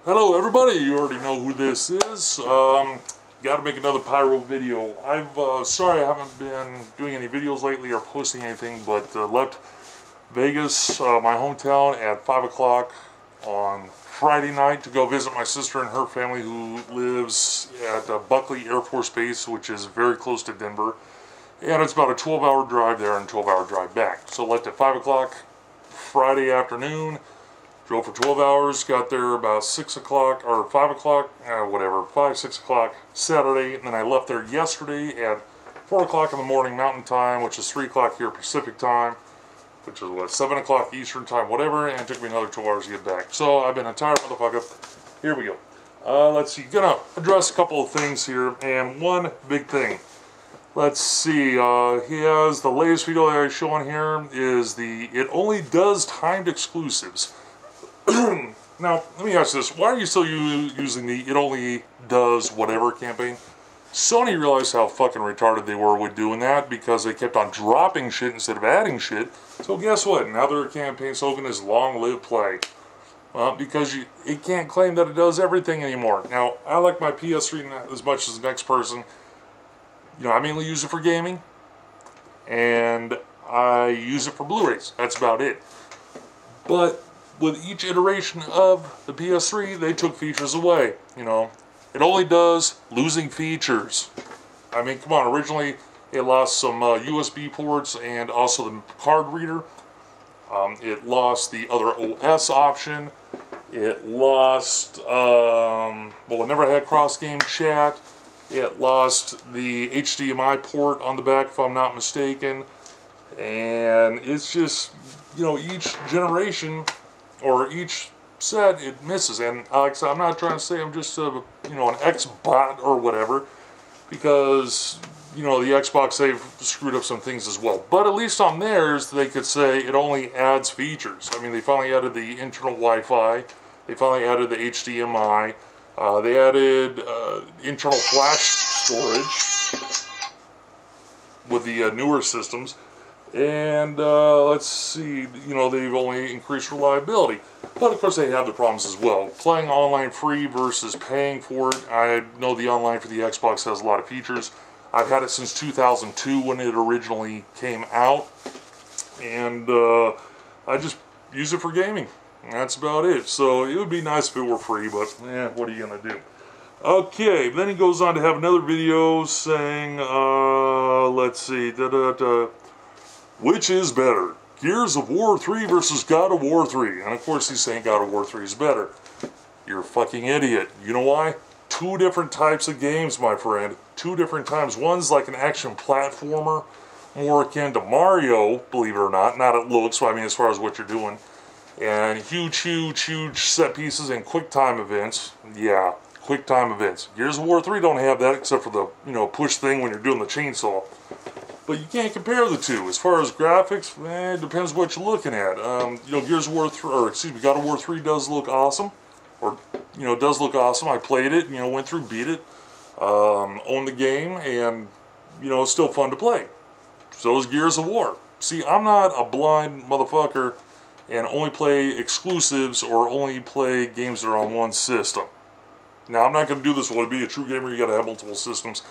Hello everybody, you already know who this is. Gotta make another Pyro video. Sorry I haven't been doing any videos lately or posting anything, but left Vegas, my hometown, at 5 o'clock on Friday night to go visit my sister and her family who lives at Buckley Air Force Base, which is very close to Denver. And it's about a 12-hour drive there and a 12-hour drive back. So left at 5 o'clock Friday afternoon. Drove for 12 hours, got there about 6 o'clock, or 5 o'clock, 6 o'clock Saturday, and then I left there yesterday at 4 o'clock in the morning Mountain Time, which is 3 o'clock here Pacific Time, which is what, 7 o'clock Eastern Time, whatever, and it took me another 12 hours to get back. So I've been a tired motherfucker. Here we go. Let's see, gonna address a couple of things here, and one big thing. Let's see, he has the latest video that I show on here is the It Only Does Timed Exclusives. Now, let me ask this. Why are you still using the It Only Does Whatever campaign? Sony realized how fucking retarded they were with doing that because they kept on dropping shit instead of adding shit. So guess what? Now their campaign slogan is Long Live Play. Because it can't claim that it does everything anymore. Now, I like my PS3 as much as the next person. You know, I mainly use it for gaming. And I use it for Blu-rays. That's about it. But with each iteration of the PS3, they took features away. You know, it only does losing features. I mean, come on, originally it lost some USB ports and also the card reader. It lost the other OS option. It lost, well, it never had cross-game chat. It lost the HDMI port on the back, if I'm not mistaken. And it's just, you know, each generation or each set, it misses. And like I said, I'm not trying to say I'm just you know, an X-bot or whatever, because, you know, the Xbox, they've screwed up some things as well. But at least on theirs, they could say it only adds features. I mean, they finally added the internal Wi-Fi. They finally added the HDMI. They added internal flash storage with the newer systems. And let's see, you know, they've only increased reliability. But of course they have the problems as well. Playing online free versus paying for it. I know the online for the Xbox has a lot of features. I've had it since 2002 when it originally came out. And I just use it for gaming. And that's about it. So it would be nice if it were free, but what are you going to do? Okay, then he goes on to have another video saying, let's see, which is better? Gears of War 3 versus God of War 3. And of course he's saying God of War 3 is better. You're a fucking idiot. You know why? Two different types of games, my friend. Two different times. One's like an action platformer, more akin to Mario, believe it or not. Not it looks, I mean as far as what you're doing. And huge set pieces and quick time events. Yeah, quick time events. Gears of War 3 don't have that except for the, you know, push thing when you're doing the chainsaw. But you can't compare the two. As far as graphics, it depends what you're looking at. You know, Gears of War 3, or excuse me, God of War 3 does look awesome. Or, you know, does look awesome. I played it, you know, went through, beat it, owned the game, and, you know, it's still fun to play. So is Gears of War. See, I'm not a blind motherfucker and only play exclusives or only play games that are on one system. Now, I'm not going to do this. Well, to be a true gamer, you got to have multiple systems.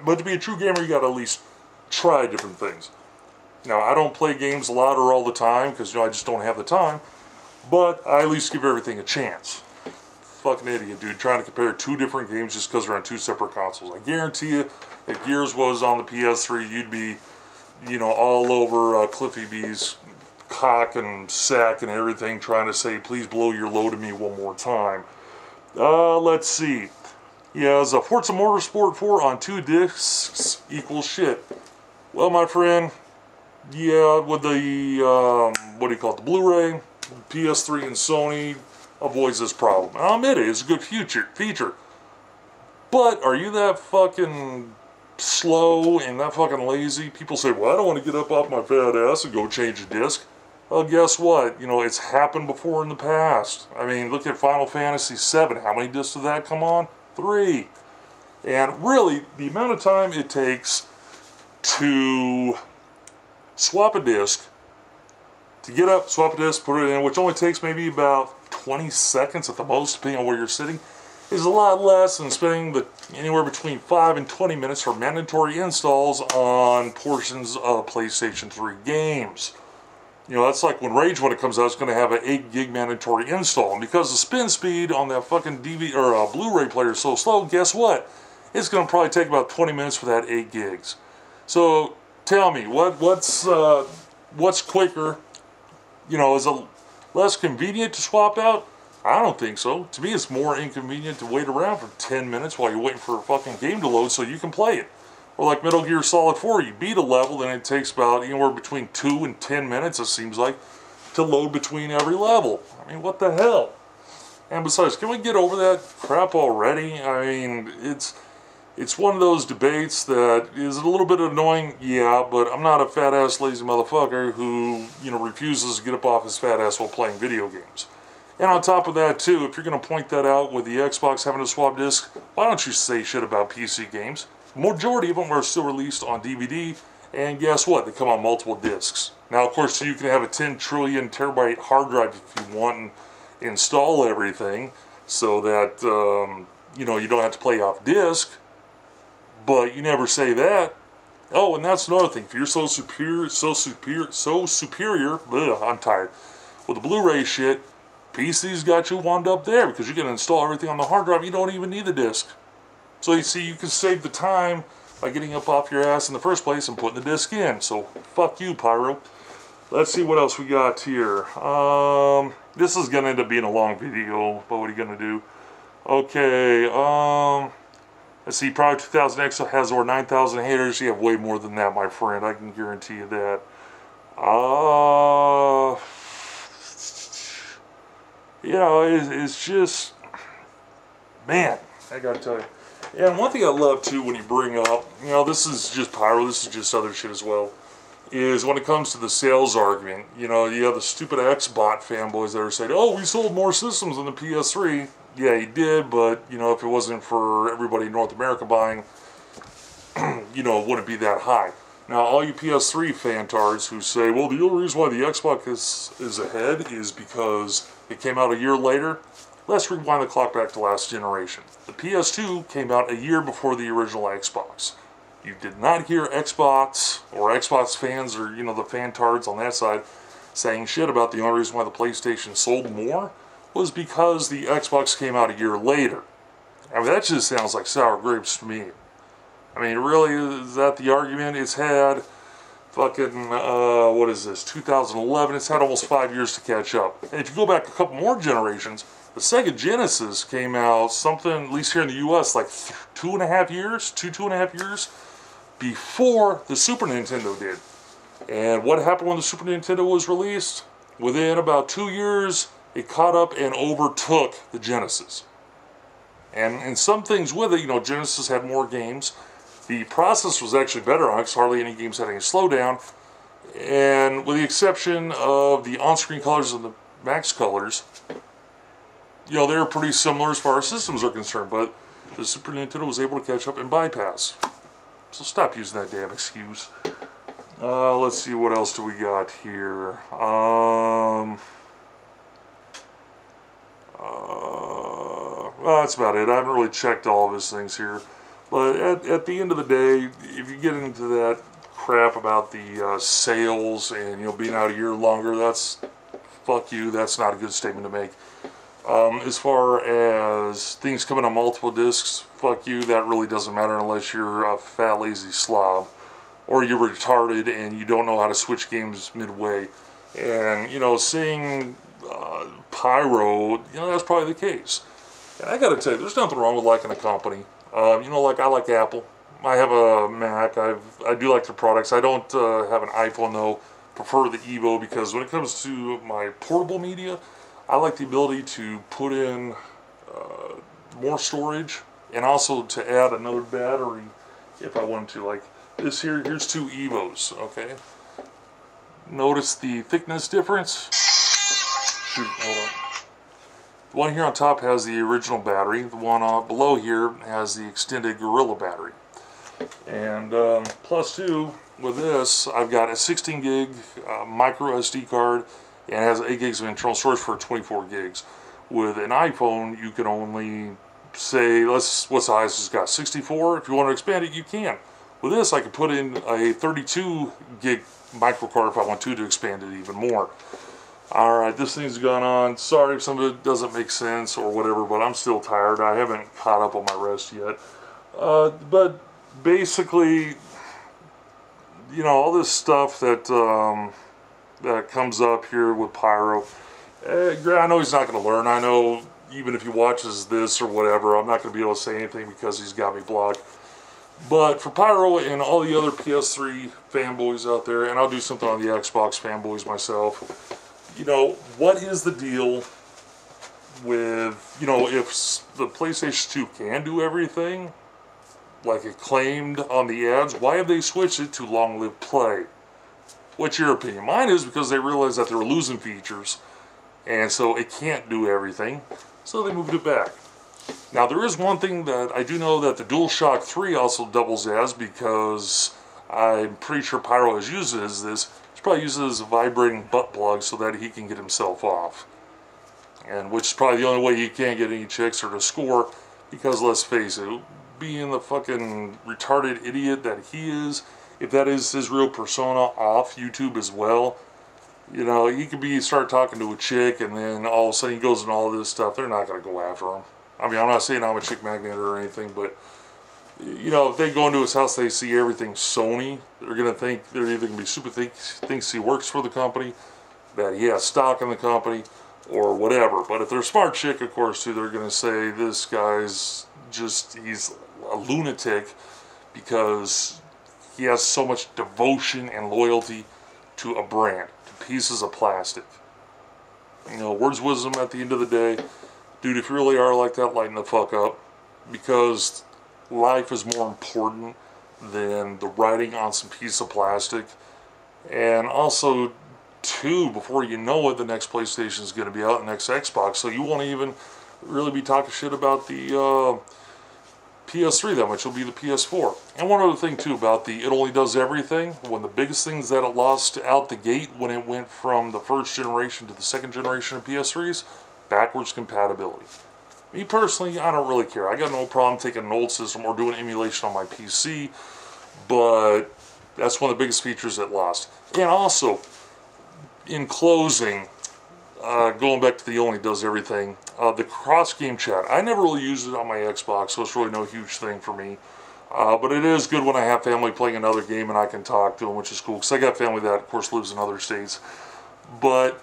But to be a true gamer, you got to at least try different things. Now, I don't play games a lot or all the time because, you know, I just don't have the time. But I at least give everything a chance. Fucking idiot, dude, trying to compare two different games just because they're on two separate consoles. I guarantee you, if Gears was on the PS3, you'd be, you know, all over Cliffy B's cock and sack and everything, trying to say, please blow your load at me one more time. Let's see. He has a Forza Motorsport 4 on 2 discs equals shit. Well, my friend, yeah, with the, what do you call it, the Blu-ray, PS3 and Sony avoids this problem. I'll admit it, it's a good feature. But are you that fucking slow and that fucking lazy? People say, well, I don't want to get up off my fat ass and go change a disc. Well, guess what? You know, it's happened before in the past. I mean, look at Final Fantasy VII. How many discs did that come on? 3. And really, the amount of time it takes to swap a disc, to get up, swap a disc, put it in, which only takes maybe about 20 seconds at the most, depending on where you're sitting, is a lot less than spending anywhere between 5 and 20 minutes for mandatory installs on portions of PlayStation 3 games. You know, that's like when Rage, when it comes out, it's going to have an 8 gig mandatory install. And because the spin speed on that fucking DVD or Blu-ray player is so slow, guess what? It's going to probably take about 20 minutes for that 8 gigs. So tell me, what's quicker? You know, is it less convenient to swap out? I don't think so. To me, it's more inconvenient to wait around for 10 minutes while you're waiting for a fucking game to load so you can play it. Or like Metal Gear Solid 4, you beat a level and it takes about anywhere between 2 and 10 minutes, it seems like, to load between every level. I mean, what the hell? And besides, can we get over that crap already? I mean, it's one of those debates that is a little bit annoying, yeah, but I'm not a fat-ass lazy motherfucker who, you know, refuses to get up off his fat ass while playing video games. And on top of that, too, if you're going to point that out with the Xbox having to swap discs, why don't you say shit about PC games? Majority of them are still released on DVD, and guess what? They come on multiple discs. Now, of course, you can have a 10 trillion terabyte hard drive if you want and install everything so that, you know, you don't have to play off disc, but you never say that. Oh, and that's another thing. If you're so superior, ugh, I'm tired. With the Blu-ray shit, PC's got you wound up there because you can install everything on the hard drive. You don't even need the disc. So you see, you can save the time by getting up off your ass in the first place and putting the disc in. So fuck you, Pyro. Let's see what else we got here. This is going to end up being a long video, but what are you going to do? Okay, let's see, Pyro2000x has over 9,000 haters. You have way more than that, my friend. I can guarantee you that. You know, it's just, man, I gotta tell you. Yeah, and one thing I love too when you bring up, you know, this is just Pyro, this is just other shit as well, is when it comes to the sales argument, you know, you have the stupid Xbot fanboys that are saying, oh, we sold more systems than the PS3. Yeah, you did, but, you know, if it wasn't for everybody in North America buying, you know, it wouldn't be that high. Now, all you PS3 fantards who say, well, the only reason why the Xbox is ahead is because it came out a year later, let's rewind the clock back to last generation. The PS2 came out a year before the original Xbox. You did not hear Xbox or Xbox fans or, you know, the fantards on that side saying shit about the only reason why the PlayStation sold more was because the Xbox came out a year later. I mean, that just sounds like sour grapes to me. I mean, really, is that the argument? It's had fucking, what is this, 2011, it's had almost 5 years to catch up. And if you go back a couple more generations, the Sega Genesis came out something, at least here in the US, like 2.5 years before the Super Nintendo did. And what happened when the Super Nintendo was released? Within about 2 years, it caught up and overtook the Genesis. And some things with it, you know, Genesis had more games. The process was actually better on it because hardly any games had any slowdown. And with the exception of the on-screen colors and the max colors, you know, they're pretty similar as far as systems are concerned, but the Super Nintendo was able to catch up and bypass. So stop using that damn excuse. Let's see, what else do we got here? Well, that's about it. I haven't really checked all of his things here. But at the end of the day, if you get into that crap about the sales and, you know, being out a year longer, that's, fuck you, that's not a good statement to make. As far as things coming on multiple discs, fuck you, that really doesn't matter unless you're a fat lazy slob or you're retarded and you don't know how to switch games midway. And, you know, seeing Pyro, you know, that's probably the case. And I gotta tell you, there's nothing wrong with liking a company. You know, like I like Apple. I have a Mac. I do like their products. I don't have an iPhone though. Prefer the Evo because when it comes to my portable media, I like the ability to put in more storage and also to add another battery if I want to. Like this here, here's 2 Evos, okay? Notice the thickness difference? Shoot, hold on. The one here on top has the original battery. The one below here has the extended Gorilla battery. And plus 2, with this, I've got a 16 gig micro SD card and it has 8 gigs of internal storage for 24 gigs. With an iPhone, you can only say, what size it's got, 64? If you want to expand it, you can. With this, I can put in a 32 gig micro card if I want to expand it even more. Alright, this thing's gone on. Sorry if some of it doesn't make sense or whatever, but I'm still tired. I haven't caught up on my rest yet. But basically, you know, all this stuff that that comes up here with Pyro, I know he's not going to learn. I know even if he watches this or whatever, I'm not going to be able to say anything because he's got me blocked. But for Pyro and all the other PS3 fanboys out there, and I'll do something on the Xbox fanboys myself, you know, what is the deal with, you know, if the PlayStation 2 can do everything, like it claimed on the ads, why have they switched it to Long Live Play? What's your opinion? Mine is because they realized that they were losing features, and so it can't do everything, so they moved it back. Now, there is one thing that I do know that the DualShock 3 also doubles as, because I'm pretty sure Pyro has used it as this. He's probably used it as a vibrating butt plug so that he can get himself off. And which is probably the only way he can't get any chicks or to score, because let's face it, being the fucking retarded idiot that he is, if that is his real persona off YouTube as well, you know, he could start talking to a chick and then all of a sudden he goes into all this stuff. They're not going to go after him. I mean, I'm not saying I'm a chick magnet or anything, but, you know, if they go into his house, they see everything Sony, they're going to think, they're either going to be super thinks he works for the company, that he has stock in the company, or whatever. But if they're a smart chick, of course, too, they're going to say, this guy's just, he's a lunatic because he has so much devotion and loyalty to a brand, to pieces of plastic. You know, words wisdom at the end of the day. Dude, if you really are like that, lighten the fuck up, because life is more important than the writing on some piece of plastic. And also, too, before you know it, the next PlayStation is going to be out, the next Xbox, so you won't even really be talking shit about the PS3 that much. It'll be the PS4. And one other thing, too, about the It Only Does Everything, one of the biggest things that it lost out the gate when it went from the first generation to the second generation of PS3s, backwards compatibility. Me personally, I don't really care. I got no problem taking an old system or doing emulation on my PC, but that's one of the biggest features it lost. And also, in closing, going back to the Only Does Everything, the cross-game chat. I never really used it on my Xbox, so it's really no huge thing for me. But it is good when I have family playing another game and I can talk to them, which is cool, because I got family that, of course, lives in other states. But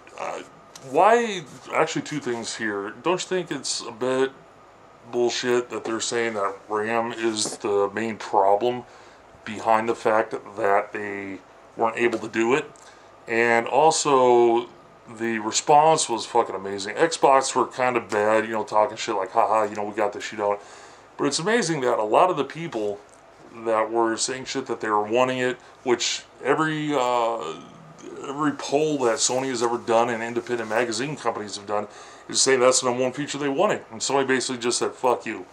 why, actually two things here. Don't you think it's a bit bullshit that they're saying that RAM is the main problem behind the fact that they weren't able to do it? And also, the response was fucking amazing. Xbox were kind of bad, you know, talking shit like, haha, you know, we got this, you don't. But it's amazing that a lot of the people that were saying shit that they were wanting it, which every poll that Sony has ever done and independent magazine companies have done is saying that's the #1 feature they wanted. And somebody basically just said, fuck you.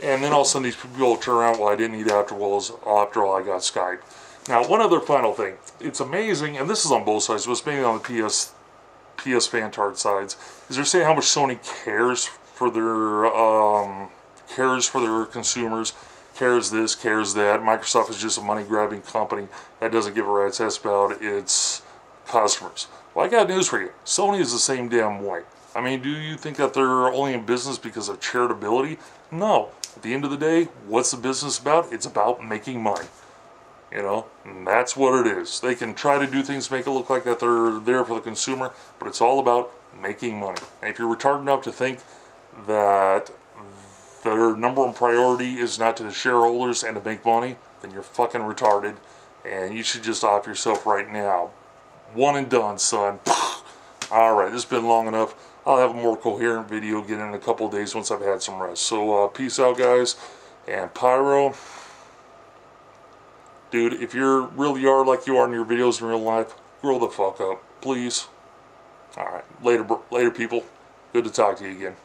And then all of a sudden these people turn around, well, I didn't need after all, I got Skype. Now, one other final thing. It's amazing, and this is on both sides, but it's mainly on the PS Fantard sides, is they're saying how much Sony cares for their consumers, cares this, cares that. Microsoft is just a money-grabbing company that doesn't give a rat's ass about its customers. Well, I got news for you. Sony is the same damn way. I mean, do you think that they're only in business because of charitability? No. At the end of the day, what's the business about? It's about making money. You know, and that's what it is. They can try to do things to make it look like that they're there for the consumer, but it's all about making money. And if you're retarded enough to think that their #1 priority is not to the shareholders and to make money, then you're fucking retarded, and you should just off yourself right now. One and done, son. Alright, this has been long enough. I'll have a more coherent video again in a couple of days once I've had some rest. So, peace out, guys. And Pyro, dude, if you really are like you are in your videos in real life, grow the fuck up, please. Alright, later people. Good to talk to you again.